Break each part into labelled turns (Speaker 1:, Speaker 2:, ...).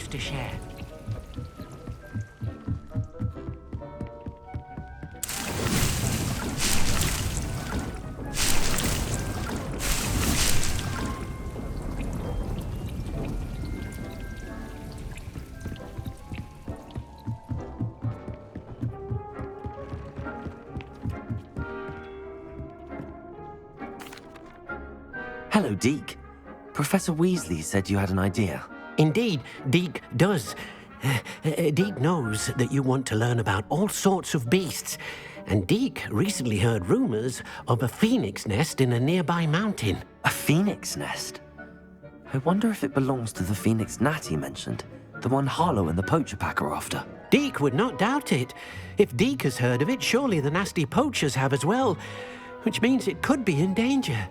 Speaker 1: news to share.
Speaker 2: Hello, Deke. Professor Weasley said you had an idea.
Speaker 1: Indeed, Deke does. Deke knows that you want to learn about all sorts of beasts, and Deke recently heard rumors of a phoenix nest in a nearby mountain.
Speaker 2: A phoenix nest? I wonder if it belongs to the phoenix gnat he mentioned, the one Harlow and the poacher pack are after.
Speaker 1: Deke would not doubt it. If Deke has heard of it, surely the nasty poachers have as well, which means it could be in danger.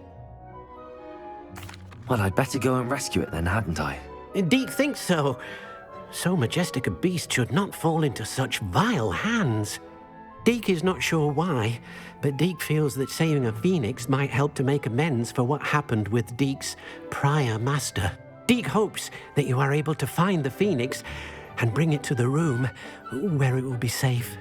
Speaker 2: Well, I'd better go and rescue it then, hadn't I?
Speaker 1: Deke thinks so. So majestic a beast should not fall into such vile hands. Deke is not sure why, but Deke feels that saving a phoenix might help to make amends for what happened with Deke's prior master. Deke hopes that you are able to find the phoenix and bring it to the room where it will be safe.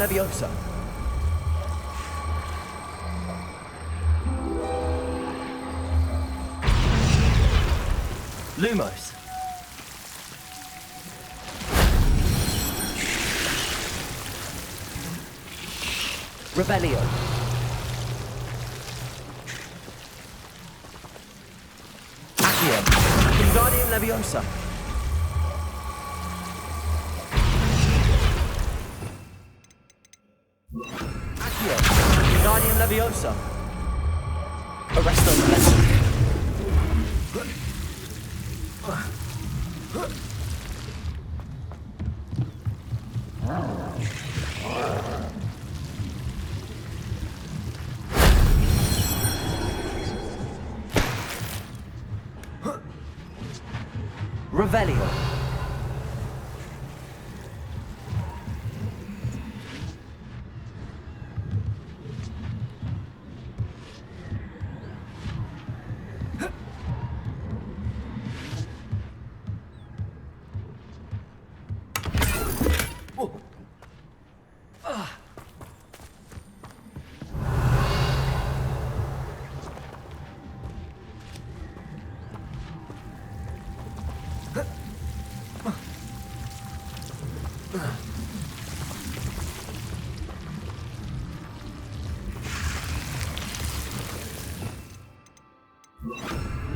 Speaker 3: Leviosa. Lumos. Rebellion. Accio. Wingardium Leviosa. Wingardium Leviosa. Arresto Momentum. Revelio.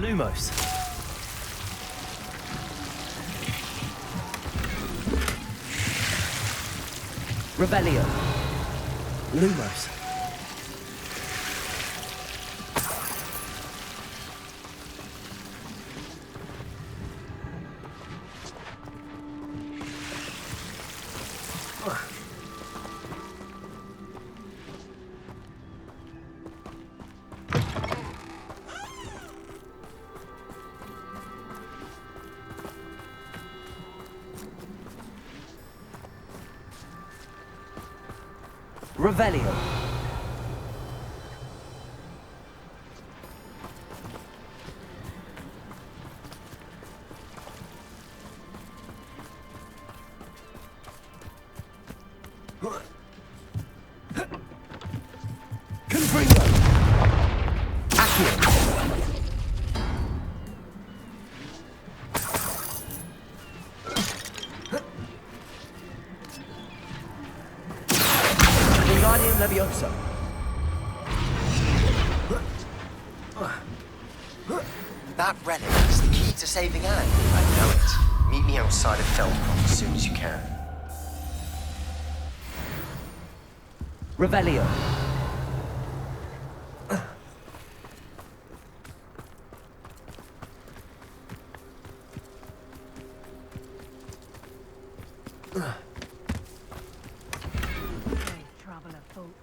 Speaker 3: Lumos. Rebellion. Lumos. Revelio. Confringo. Accio. Wingardium Leviosa.
Speaker 4: That relic is the key to saving Anne. I know it. Meet me outside of Feldcroft as soon as you can.
Speaker 3: Revelio.
Speaker 5: Traveler folk.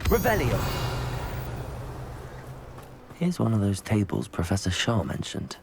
Speaker 3: Revelio.
Speaker 2: Here's one of those tables Professor Shaw mentioned.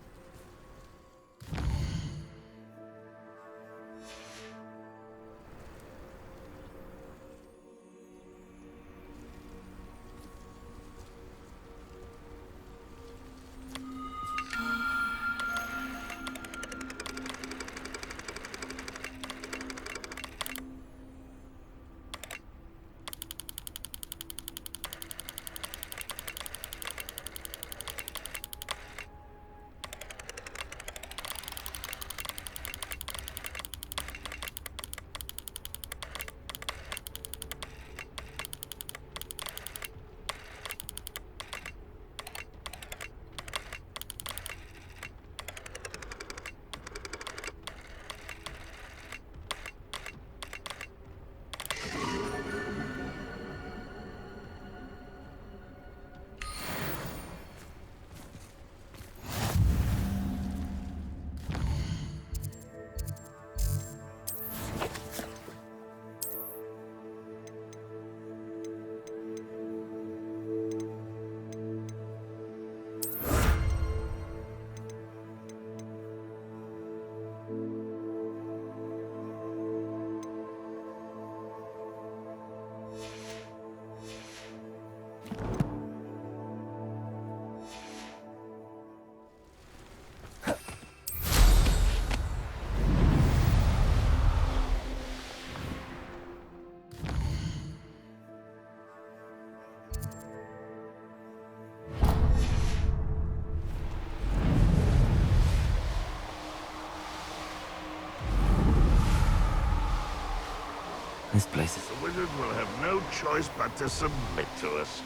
Speaker 2: This place is...
Speaker 6: The wizard will have no choice but to submit to us.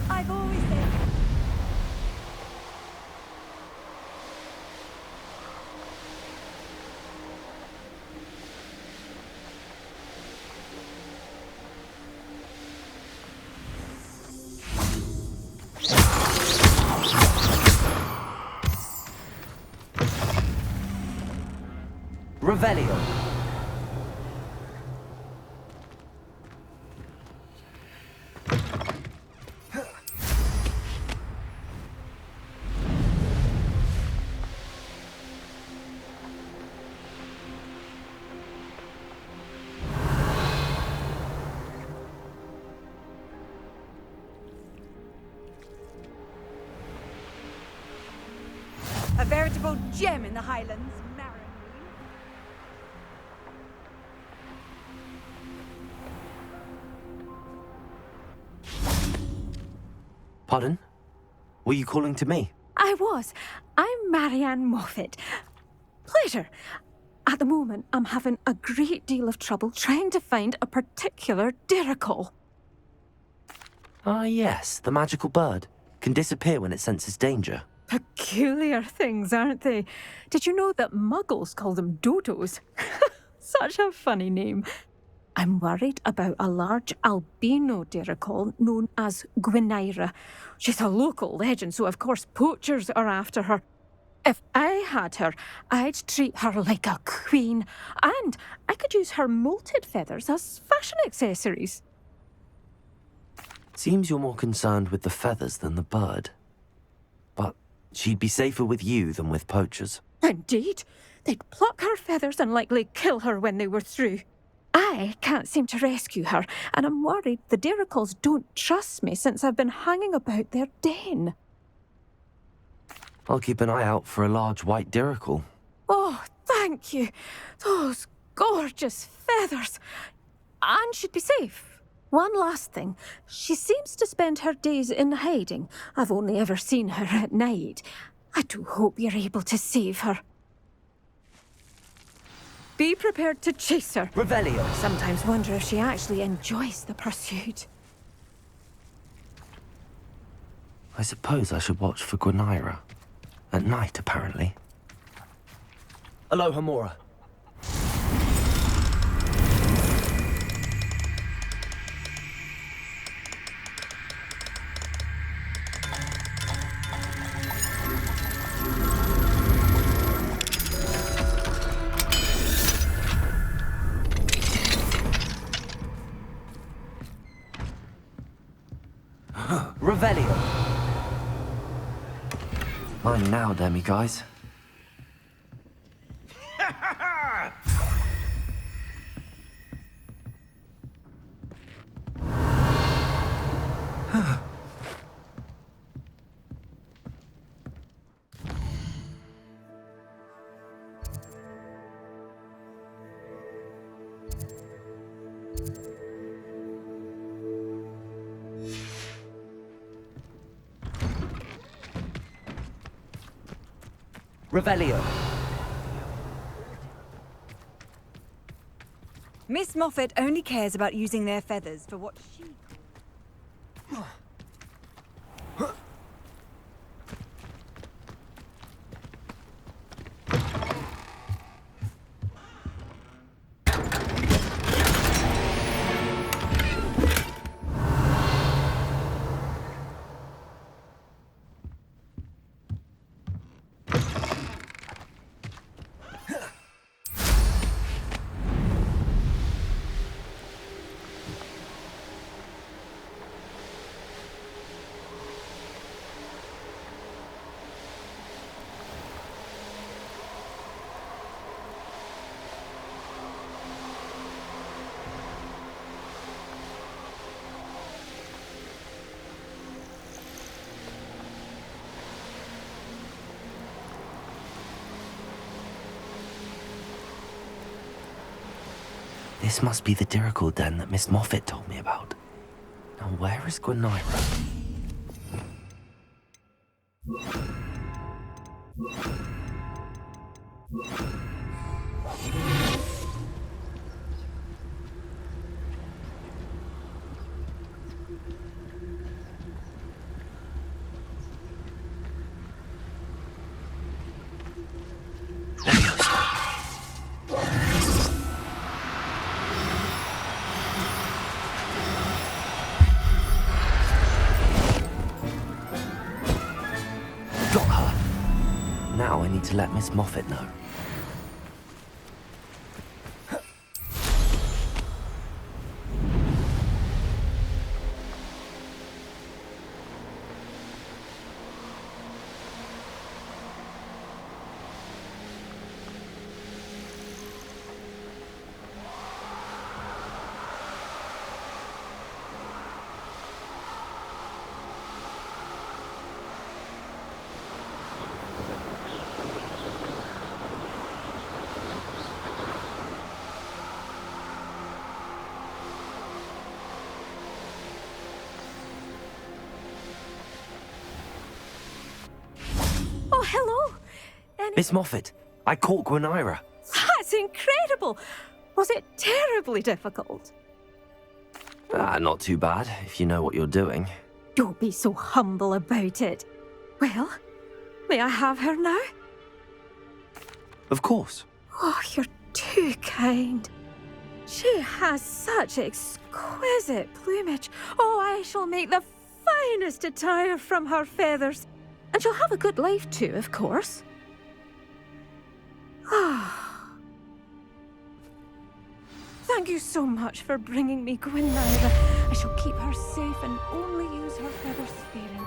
Speaker 5: I've always said.
Speaker 3: Revelio.
Speaker 5: A veritable gem in the Highlands, Marin.
Speaker 2: Pardon? Were you calling to me?
Speaker 5: I was. I'm Marianne Moffat. Pleasure. At the moment, I'm having a great deal of trouble trying to find a particular Diricol.
Speaker 2: Ah, yes, the magical bird. Can disappear when it senses danger.
Speaker 5: Peculiar things, aren't they? Did you know that muggles call them dodos? Such a funny name. I'm worried about a large albino Diricol known as Gwynaira. She's a local legend, so of course poachers are after her. If I had her, I'd treat her like a queen, and I could use her molted feathers as fashion accessories.
Speaker 2: Seems you're more concerned with the feathers than the bird. But she'd be safer with you than with poachers.
Speaker 5: Indeed. They'd pluck her feathers and likely kill her when they were through. I can't seem to rescue her, and I'm worried the Diricles don't trust me since I've been hanging about their den.
Speaker 2: I'll keep an eye out for a large white diricle.
Speaker 5: Oh, thank you. Those gorgeous feathers. And she'd be safe. One last thing. She seems to spend her days in hiding. I've only ever seen her at night. I do hope you're able to save her. Be prepared to chase her.
Speaker 3: Revelio.
Speaker 5: Sometimes wonder if she actually enjoys the pursuit.
Speaker 2: I suppose I should watch for Gwynaira. At night, apparently.
Speaker 3: Aloha Mora. Revelio.
Speaker 2: Mine now, demi guys.
Speaker 3: Revelio.
Speaker 7: Miss Moffat only cares about using their feathers for what she...
Speaker 2: This must be the diricle den that Miss Moffat told me about. Now where is Gwynaira? Got her. Now I need to let Miss Moffat know.
Speaker 5: Oh, hello.
Speaker 2: Miss Moffat, I caught Gwynaira.
Speaker 5: That's incredible. Was it terribly difficult?
Speaker 2: Not too bad, if you know what you're doing.
Speaker 5: Don't be so humble about it. Well, may I have her now?
Speaker 2: Of course.
Speaker 5: Oh, you're too kind. She has such exquisite plumage. Oh, I shall make the finest attire from her feathers. And she'll have a good life too, of course. Ah. Thank you so much for bringing me Gwynnyra. I shall keep her safe and only use her feathers sparingly.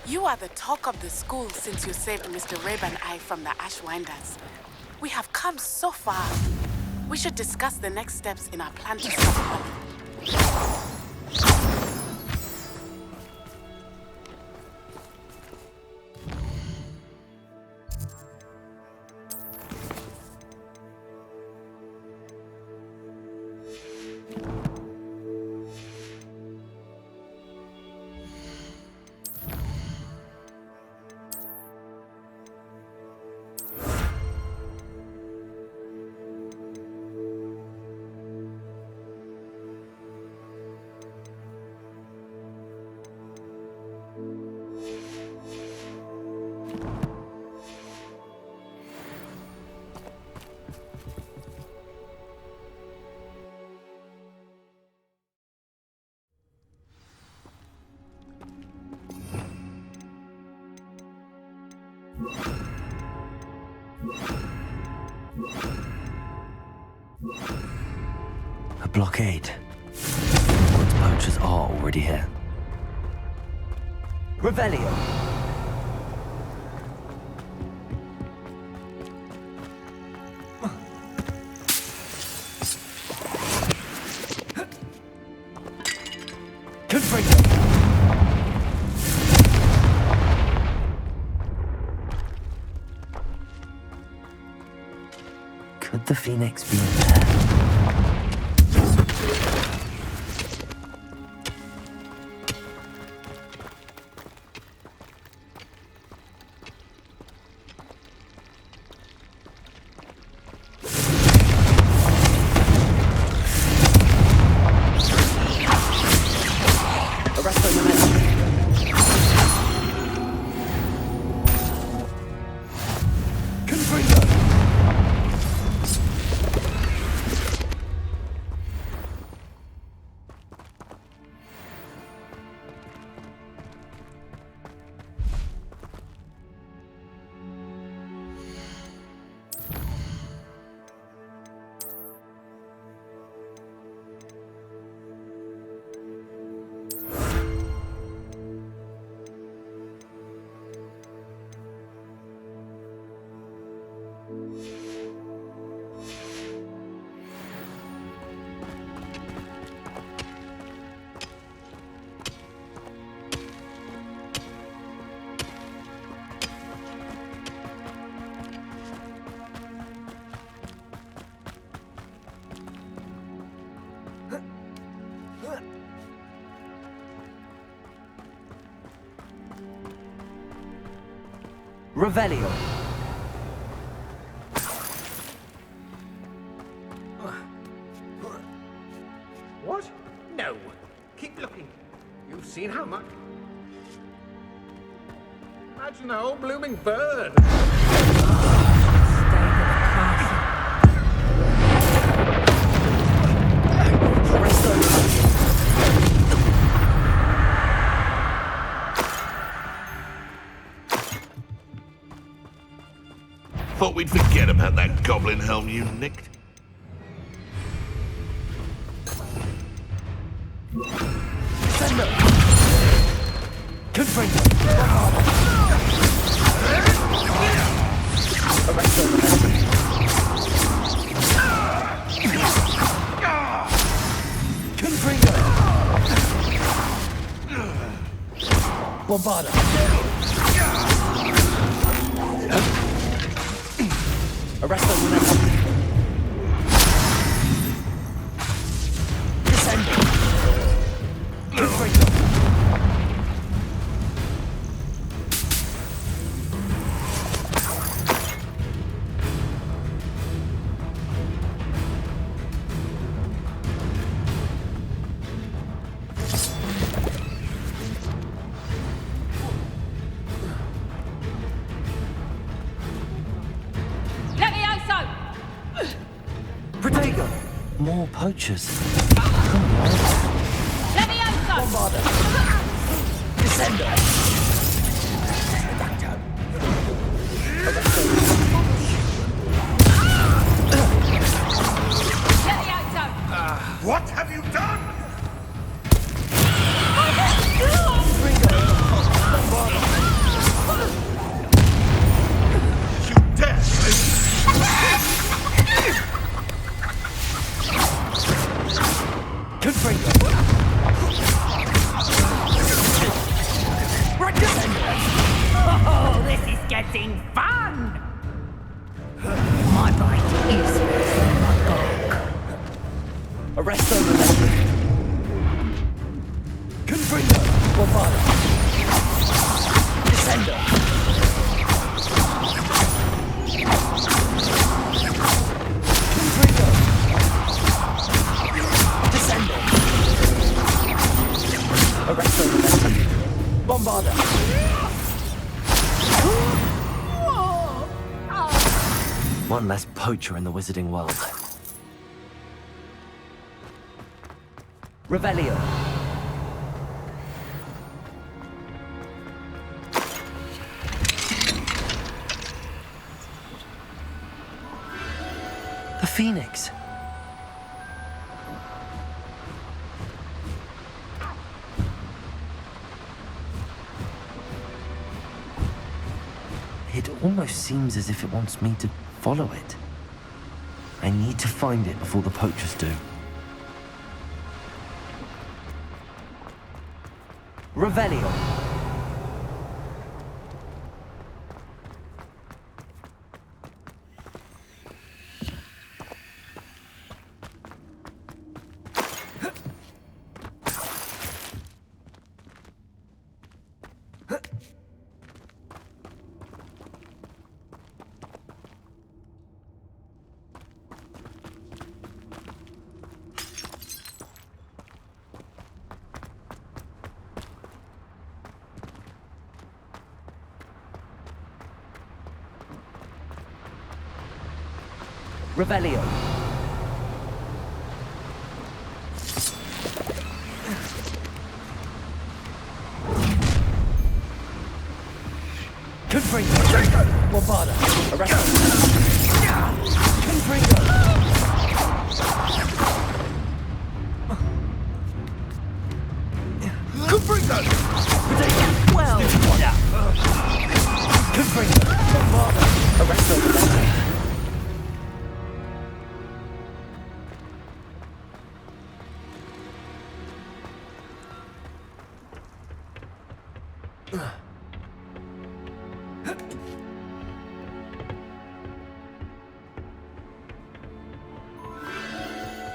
Speaker 8: You are the talk of the school since you saved Mr. Rabe and I from the Ashwinders. We have come so far. We should discuss the next steps in our plan to stop them.
Speaker 2: A blockade. Hogwarts poachers are already here.
Speaker 3: Revelio. Confringo.
Speaker 2: Could the Phoenix be in there?
Speaker 3: Revelio.
Speaker 6: What? No. Keep looking. You've seen how much? Imagine a whole blooming bird.
Speaker 9: thought we'd forget about that goblin helm you nicked.
Speaker 3: Sender! Confringo! Arresto momentum. Confringo! Bombarda! Arresto momentum. Descendo! Confringo! Protego!
Speaker 2: More poachers.
Speaker 3: Bombarda! Descendo!
Speaker 6: What have you done? You dare!
Speaker 3: Confringo!
Speaker 10: Oh, this is getting fun! My bite is magog.
Speaker 3: Arresto momentum. Confringo! Bombarda! Descendo! Confringo! Descendo! Arresto momentum. Bombarda!
Speaker 2: One less poacher in the wizarding world.
Speaker 3: Revelio.
Speaker 2: The Phoenix. It almost seems as if it wants me to follow it. I need to find it before the poachers do.
Speaker 3: Revelio. Revelio. Confringo. Bombarda. Arresto. Confringo.
Speaker 6: Confringo!
Speaker 3: Well. Confringo. Bombarda. Arresto.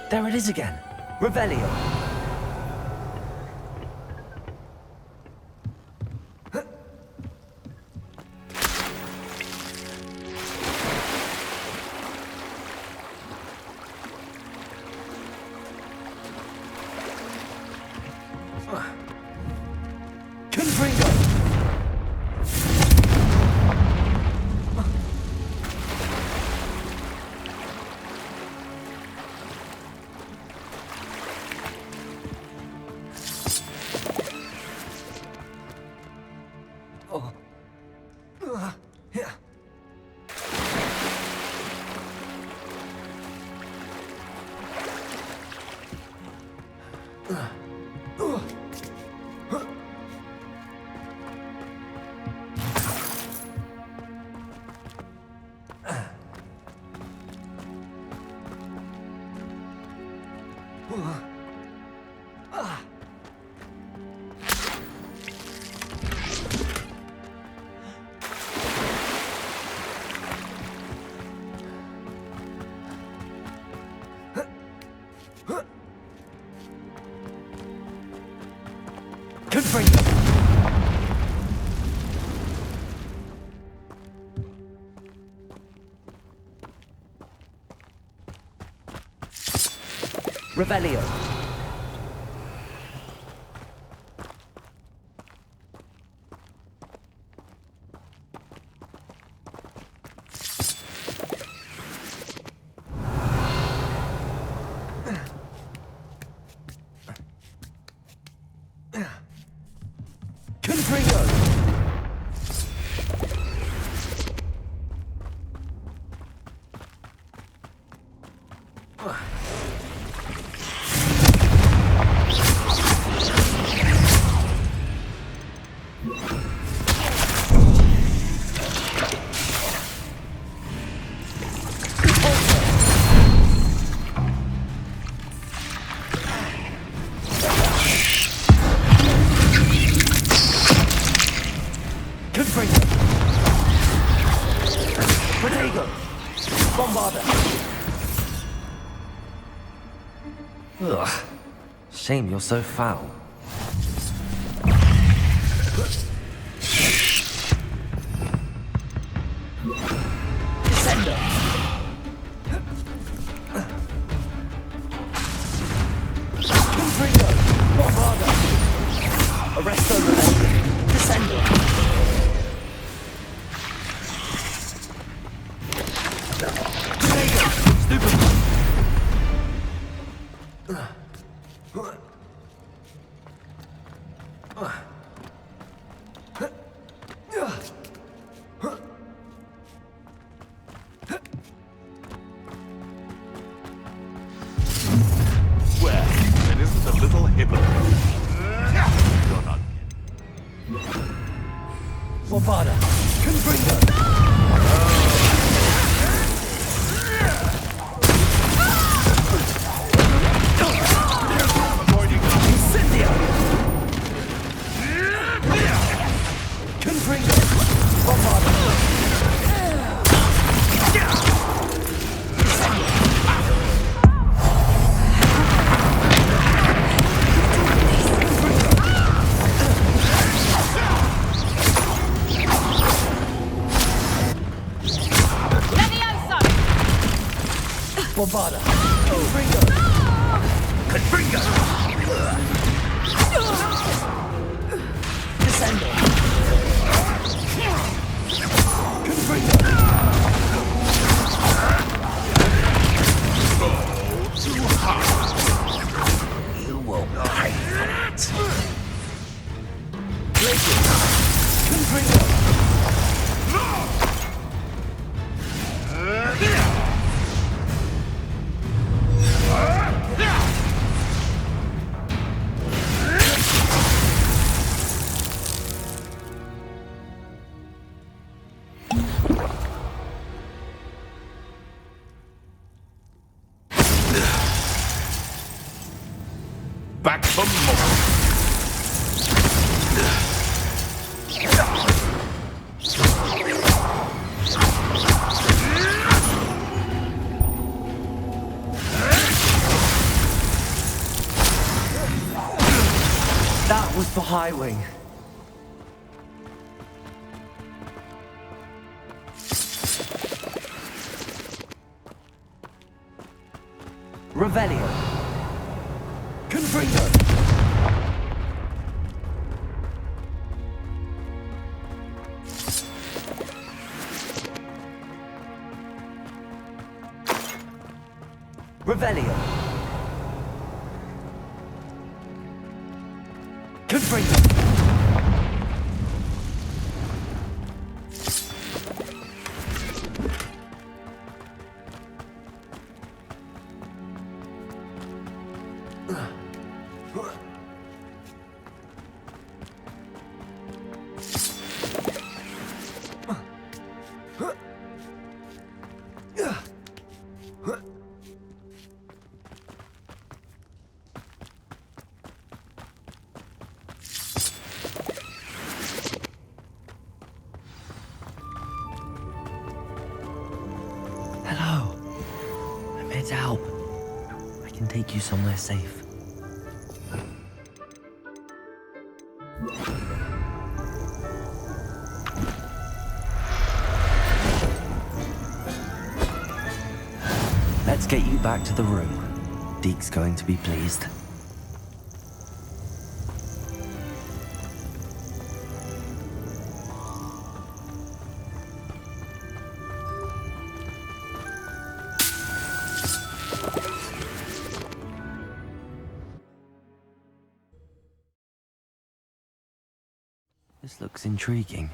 Speaker 3: There it is again. Revelio. Confringo. Revelio.
Speaker 2: Ugh. Shame you're so foul.
Speaker 3: Descender. Confringo. Bombarda. Arresto Rebellion. Descender.
Speaker 9: Well, it isn't a little hypocrite. You're not.
Speaker 3: Bombarda. Confringo. Bombarda. Confringo. Confringo. Descender. Confringo.
Speaker 9: Too hot.
Speaker 2: You will pay for that.
Speaker 3: Legion. Confringo.
Speaker 9: Back for more.
Speaker 3: That was for High Wing. Revelio. Confringo. Revelio. Confringo.
Speaker 2: Hello. I'm here to help. I can take you somewhere safe. Let's get you back to the room. Deke's going to be pleased. This looks intriguing.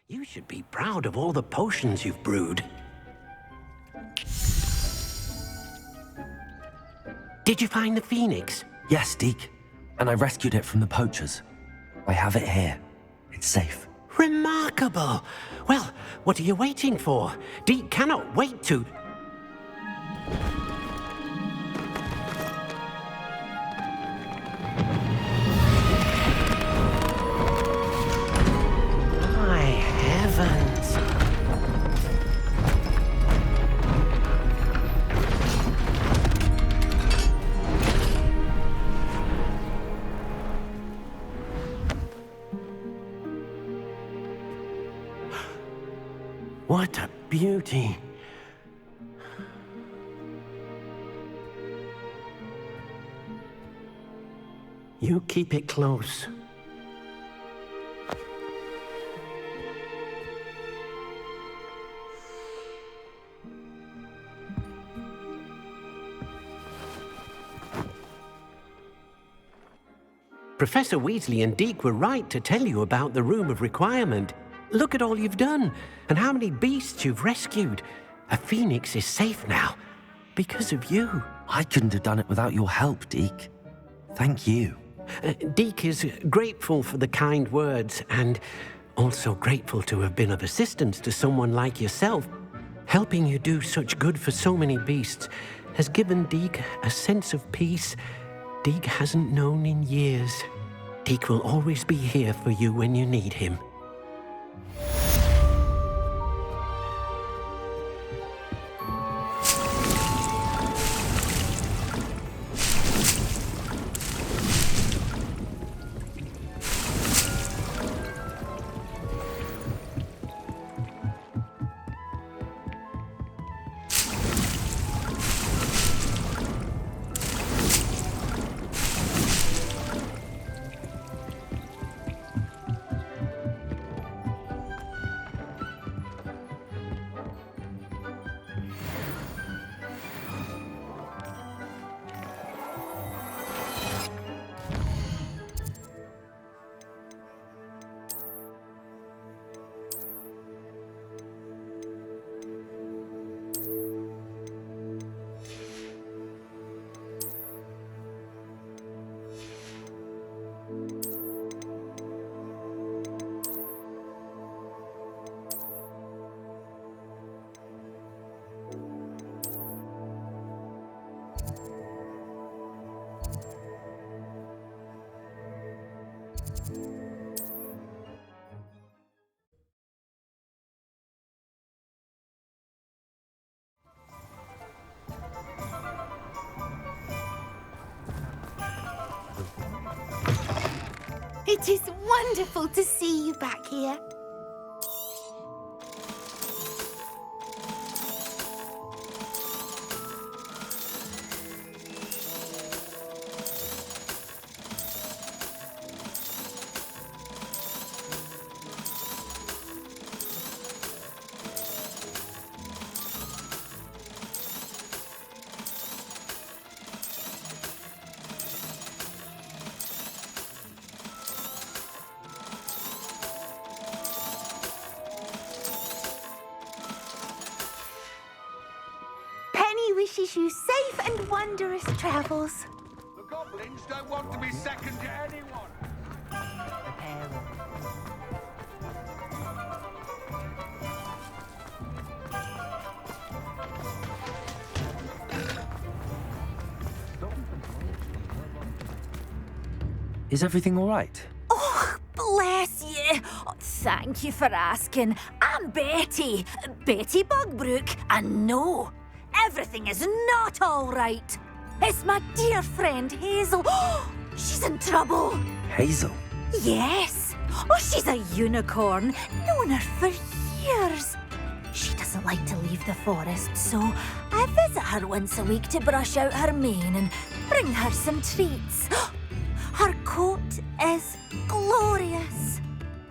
Speaker 1: You should be proud of all the potions you've brewed. Did you find the phoenix?
Speaker 2: Yes, Deke. And I rescued it from the poachers. I have it here. It's safe.
Speaker 1: Remarkable! Well, what are you waiting for? Deke cannot wait to... My heavens! What a beauty! You keep it close. Professor Weasley and Deke were right to tell you about the Room of Requirement. Look at all you've done, and how many beasts you've rescued. A phoenix is safe now, because of you.
Speaker 2: I couldn't have done it without your help, Deke. Thank you.
Speaker 1: Deke is grateful for the kind words, and also grateful to have been of assistance to someone like yourself. Helping you do such good for so many beasts has given Deke a sense of peace Deke hasn't known in years. Deke will always be here for you when you need him.
Speaker 11: It is wonderful to see you back here. Wishes you safe and wondrous travels.
Speaker 6: The goblin
Speaker 9: Darlings don't want to be second to anyone.
Speaker 2: Is everything all right?
Speaker 10: Oh, bless you. Oh, thank you for asking. I'm Betty. Betty Bugbrook. And no, everything is not all right. It's my dear friend Hazel. She's in trouble.
Speaker 2: Hazel?
Speaker 10: Yes. Oh, she's a unicorn. Known her for years. She doesn't like to leave the forest, so I visit her once a week to brush out her mane and bring her some treats. Her coat is glorious.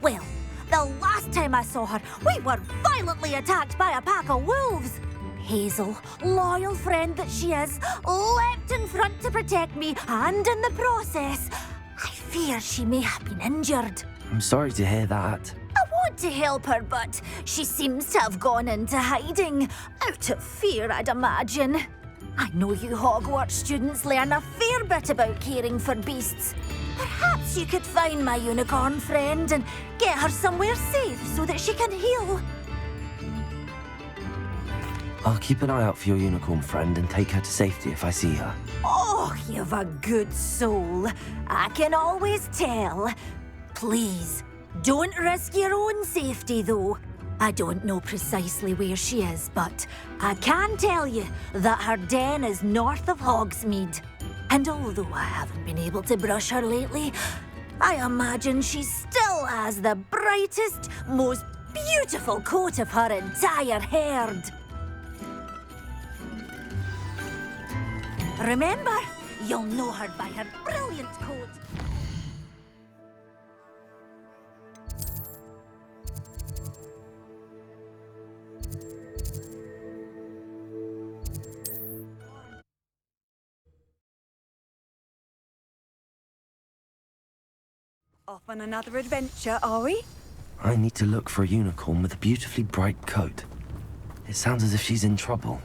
Speaker 10: Well, the last time I saw her, we were violently attacked by a pack of wolves. Hazel, loyal friend that she is, leapt in front to protect me, and in the process, I fear she may have been injured.
Speaker 2: I'm sorry to hear that.
Speaker 10: I want to help her, but she seems to have gone into hiding. Out of fear, I'd imagine. I know you Hogwarts students learn a fair bit about caring for beasts. Perhaps you could find my unicorn friend and get her somewhere safe so that she can heal.
Speaker 2: I'll keep an eye out for your unicorn friend and take her to safety if I see her.
Speaker 10: Oh, you've a good soul. I can always tell. Please, don't risk your own safety, though. I don't know precisely where she is, but I can tell you that her den is north of Hogsmeade. And although I haven't been able to brush her lately, I imagine she still has the brightest, most beautiful coat of her entire herd. Remember, you'll know her by her brilliant coat.
Speaker 7: Off on another adventure, are we?
Speaker 2: I need to look for a unicorn with a beautifully bright coat. It sounds as if she's in trouble.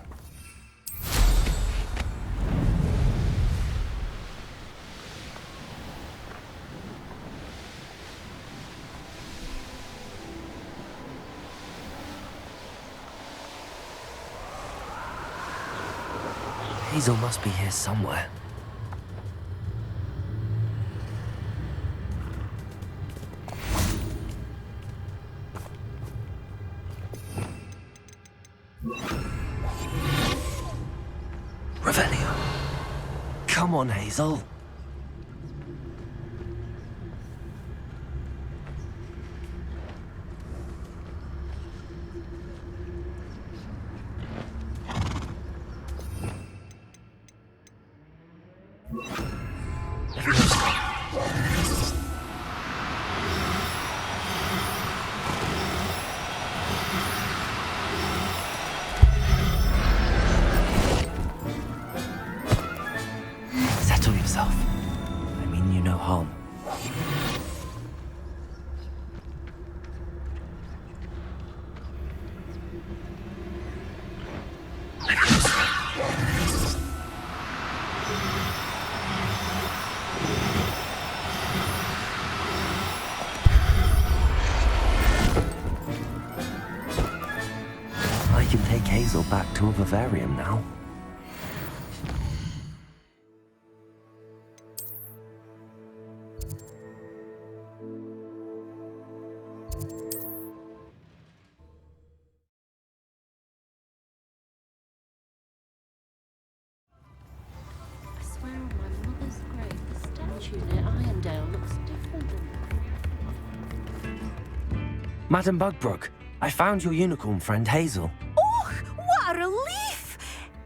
Speaker 2: Hazel must be here somewhere. Revelio. Come on, Hazel. Settle yourself. I mean you no harm. I can take Hazel back to a vivarium now.
Speaker 12: I swear on my mother's grave, the statue near Irondale looks different.
Speaker 2: Madam Bugbrook, I found your unicorn friend Hazel.
Speaker 10: Oh, what a relief!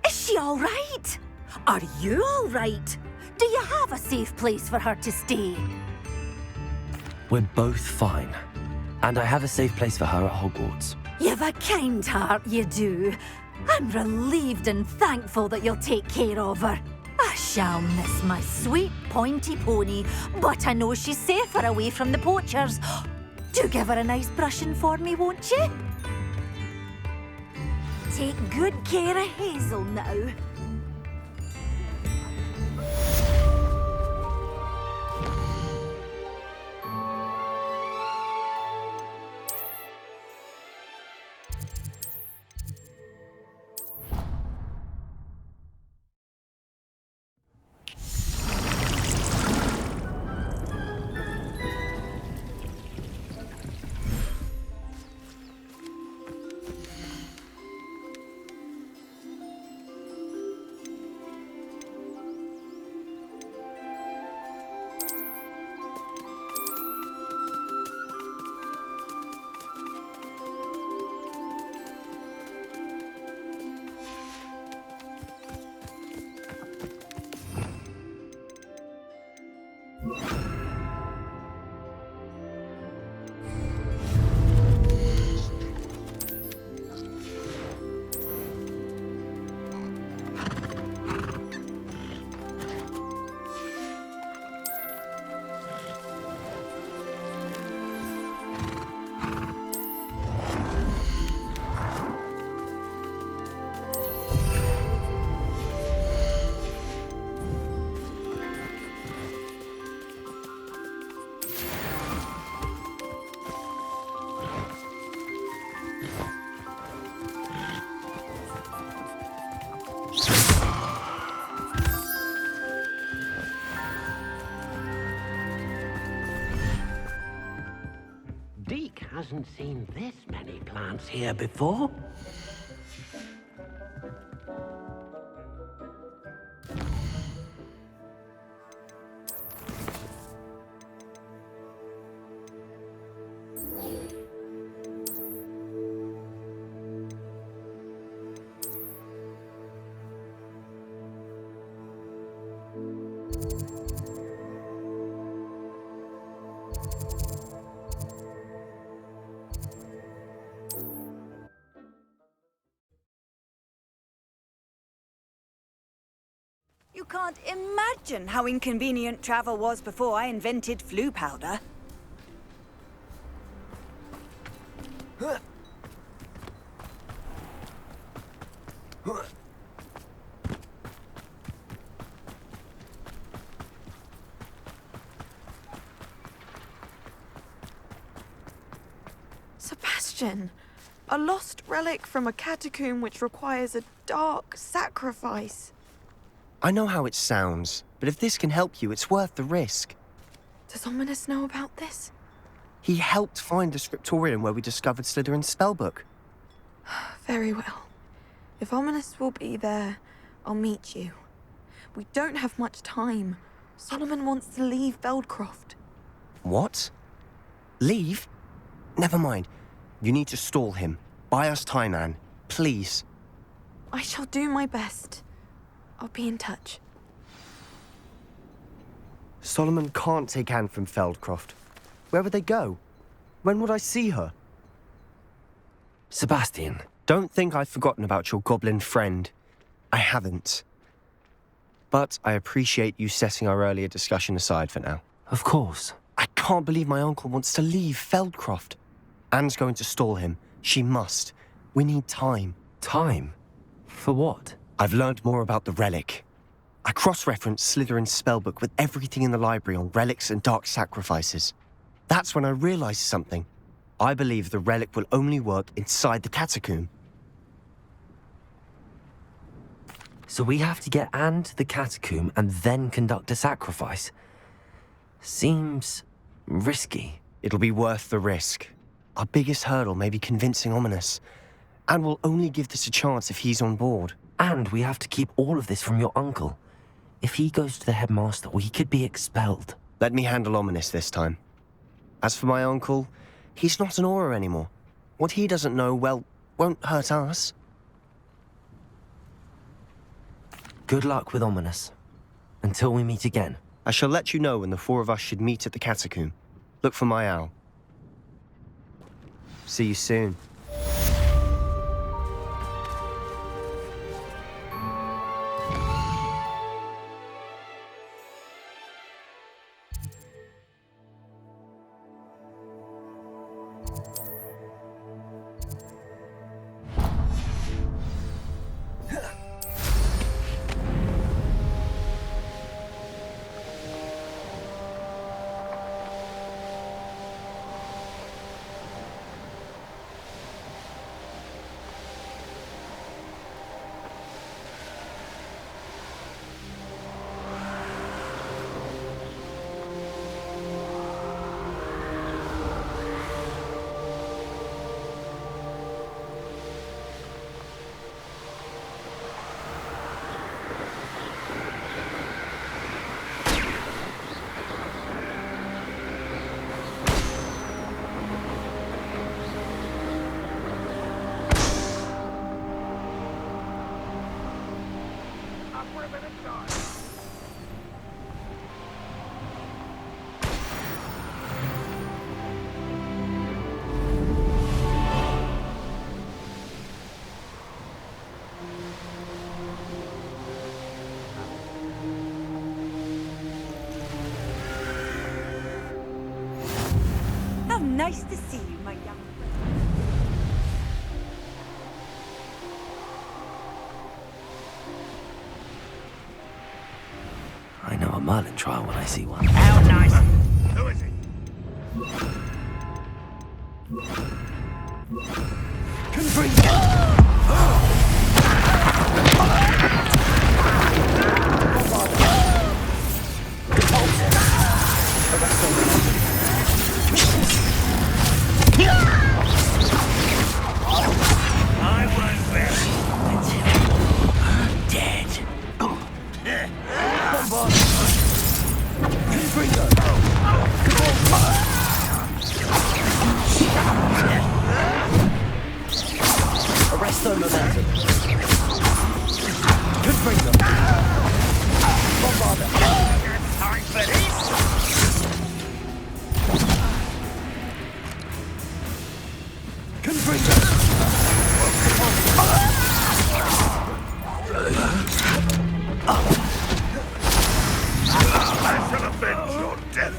Speaker 10: Is she all right? Are you all right? Do you have a safe place for her to stay?
Speaker 2: We're both fine. And I have a safe place for her at Hogwarts.
Speaker 10: You've a kind heart, you do. I'm relieved and thankful that you'll take care of her. I shall miss my sweet pointy pony, but I know she's safer away from the poachers. Do give her a nice brushing for me, won't you? Take good care of Hazel now.
Speaker 1: hasn't seen this many plants here before.
Speaker 7: You can't imagine how inconvenient travel was before I invented flu powder.
Speaker 13: Sebastian, a lost relic from a catacomb which requires a dark sacrifice.
Speaker 4: I know how it sounds, but if this can help you, it's worth the risk.
Speaker 13: Does Ominous know about this?
Speaker 4: He helped find the scriptorium where we discovered Slytherin's spellbook.
Speaker 13: Very well. If Ominous will be there, I'll meet you. We don't have much time. Solomon wants to leave Feldcroft.
Speaker 4: What? Leave? Never mind. You need to stall him. Buy us time, Anne. Please.
Speaker 13: I shall do my best. I'll be in touch.
Speaker 4: Solomon can't take Anne from Feldcroft. Where would they go? When would I see her?
Speaker 2: Sebastian.
Speaker 4: Don't think I've forgotten about your goblin friend. I haven't. But I appreciate you setting our earlier discussion aside for now.
Speaker 2: Of course.
Speaker 4: I can't believe my uncle wants to leave Feldcroft. Anne's going to stall him. She must. We need time.
Speaker 2: Time? For what?
Speaker 4: I've learned more about the relic. I cross-referenced Slytherin's spellbook with everything in the library on relics and dark sacrifices. That's when I realized something. I believe the relic will only work inside the catacomb.
Speaker 2: So we have to get Anne to the catacomb and then conduct a sacrifice? Seems risky.
Speaker 4: It'll be worth the risk. Our biggest hurdle may be convincing Ominous. And we'll only give this a chance if he's on board.
Speaker 2: And we have to keep all of this from your uncle. If he goes to the headmaster, we could be expelled.
Speaker 4: Let me handle Ominous this time. As for my uncle, he's not an Auror anymore. What he doesn't know, well, won't hurt us.
Speaker 2: Good luck with Ominous. Until we meet again.
Speaker 4: I shall let you know when the four of us should meet at the catacomb. Look for my owl. See you soon.
Speaker 7: Nice to see you, my young friend.
Speaker 2: I know a Merlin trial when I see one.
Speaker 6: How nice! Who is it? I won't rest until I'm dead.
Speaker 3: Bombard! Confringo! Arresto momentum. Confringo! Bombarder!
Speaker 6: Time for this!
Speaker 3: Confringo!
Speaker 6: I shall avenge your death.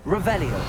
Speaker 3: Revelio.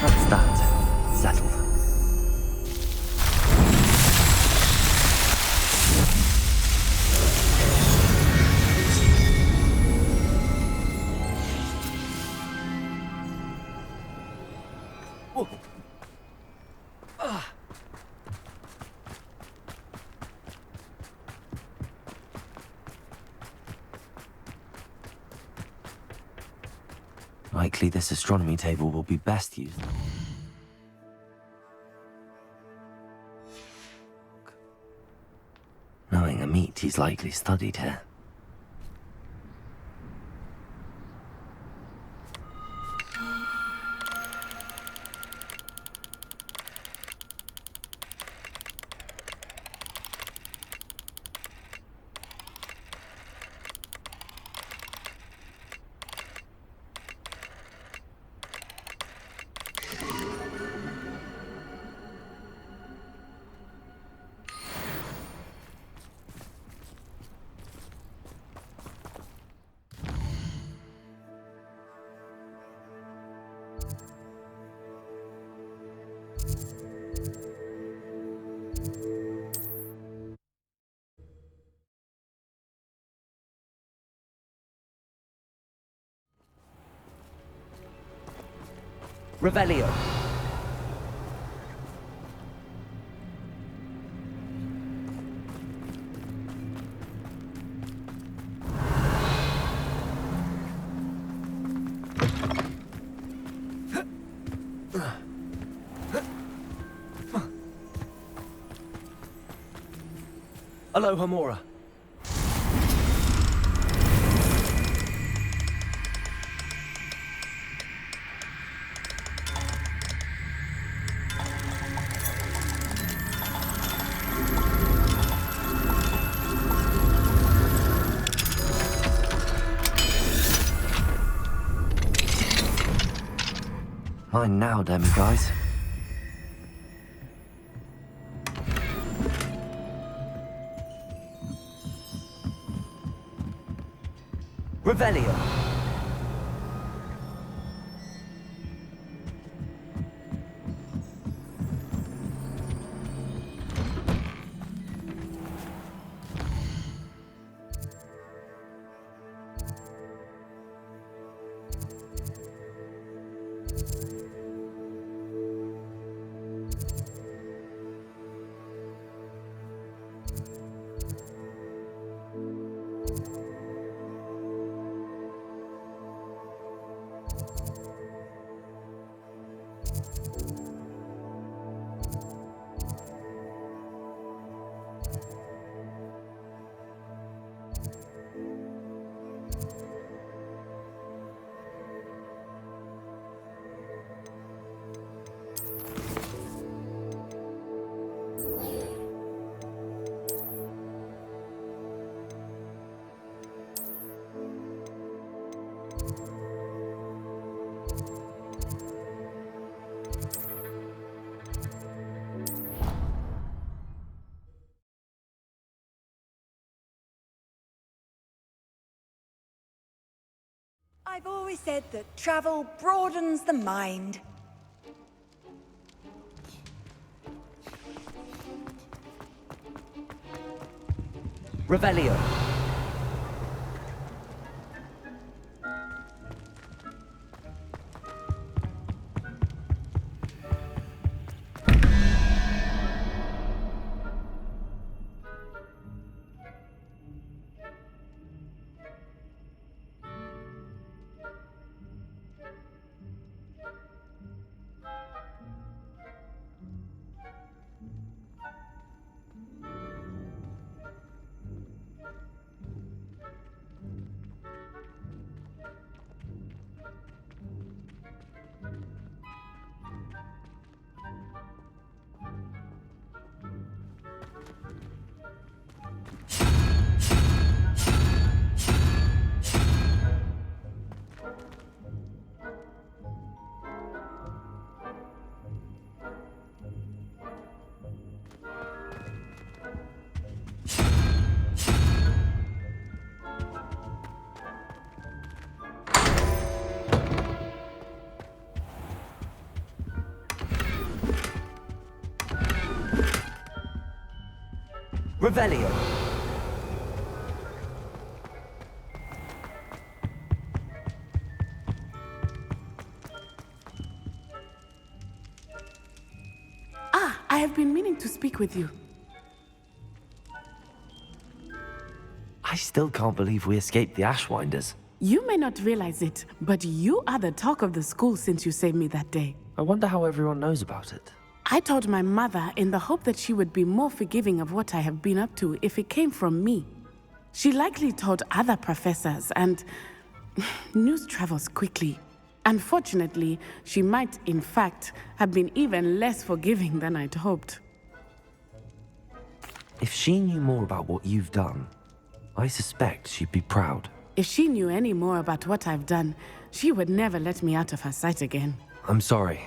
Speaker 2: That's that. Settled. Likely this astronomy table will be best used. Knowing Amit, he's likely studied here.
Speaker 3: Revelio. Aloha Mora.
Speaker 2: Mine now, demiguise.
Speaker 3: Revelio.
Speaker 7: I've always said that travel broadens the mind.
Speaker 3: Revelio. Revelio.
Speaker 8: Ah, I have been meaning to speak with you.
Speaker 2: I still can't believe we escaped the Ashwinders.
Speaker 8: You may not realize it, but you are the talk of the school since you saved me that day.
Speaker 2: I wonder how everyone knows about it.
Speaker 8: I told my mother in the hope that she would be more forgiving of what I have been up to if it came from me. She likely told other professors, and news travels quickly. Unfortunately, she might, in fact, have been even less forgiving than I'd hoped.
Speaker 2: If she knew more about what you've done, I suspect she'd be proud.
Speaker 8: If she knew any more about what I've done, she would never let me out of her sight again.
Speaker 2: I'm sorry.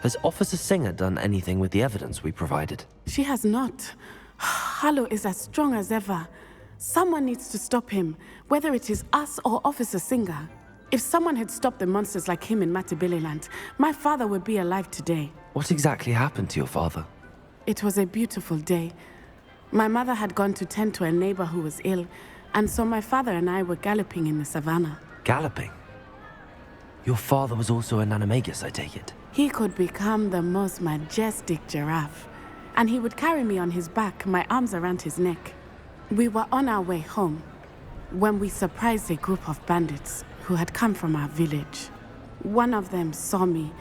Speaker 2: Has Officer Singer done anything with the evidence we provided?
Speaker 8: She has not. Harlow is as strong as ever. Someone needs to stop him, whether it is us or Officer Singer. If someone had stopped the monsters like him in Matabeleland, my father would be alive today.
Speaker 2: What exactly happened to your father?
Speaker 8: It was a beautiful day. My mother had gone to tend to a neighbor who was ill, and so my father and I were galloping in the savannah.
Speaker 2: Galloping? Your father was also an animagus, I take it?
Speaker 8: He could become the most majestic giraffe, and he would carry me on his back, my arms around his neck. We were on our way home when we surprised a group of bandits who had come from our village. One of them saw me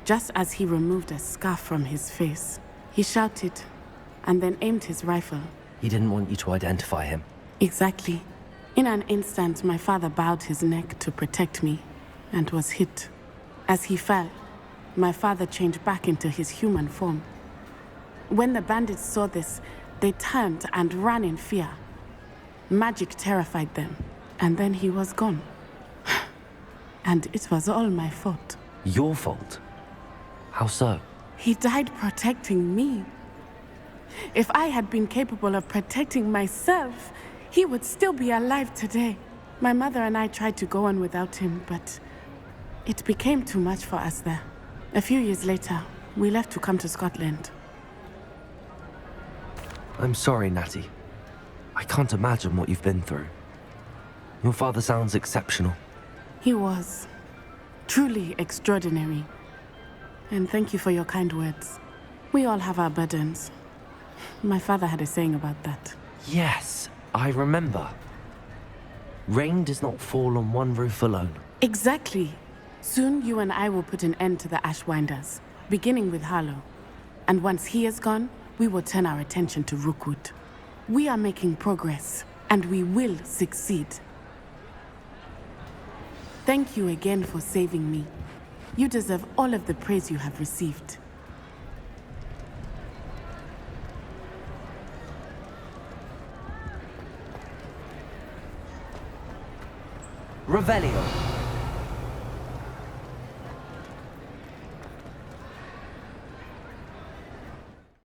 Speaker 8: just as he removed a scarf from his face. He shouted and then aimed his rifle.
Speaker 2: He didn't want you to identify him.
Speaker 8: Exactly. In an instant, my father bowed his neck to protect me and was hit. As he fell, my father changed back into his human form. When the bandits saw this, they turned and ran in fear. Magic terrified them, and then he was gone. And it was all my fault.
Speaker 2: Your fault? How so?
Speaker 8: He died protecting me. If I had been capable of protecting myself, he would still be alive today. My mother and I tried to go on without him, but it became too much for us there. A few years later, we left to come to Scotland.
Speaker 2: I'm sorry, Natty. I can't imagine what you've been through. Your father sounds exceptional.
Speaker 8: He was. Truly extraordinary. And thank you for your kind words. We all have our burdens. My father had a saying about that.
Speaker 2: Yes, I remember. Rain does not fall on one roof alone.
Speaker 8: Exactly. Soon you and I will put an end to the Ashwinders, beginning with Harlow. And once he is gone, we will turn our attention to Rookwood. We are making progress, and we will succeed. Thank you again for saving me. You deserve all of the praise you have received.
Speaker 3: Revelio.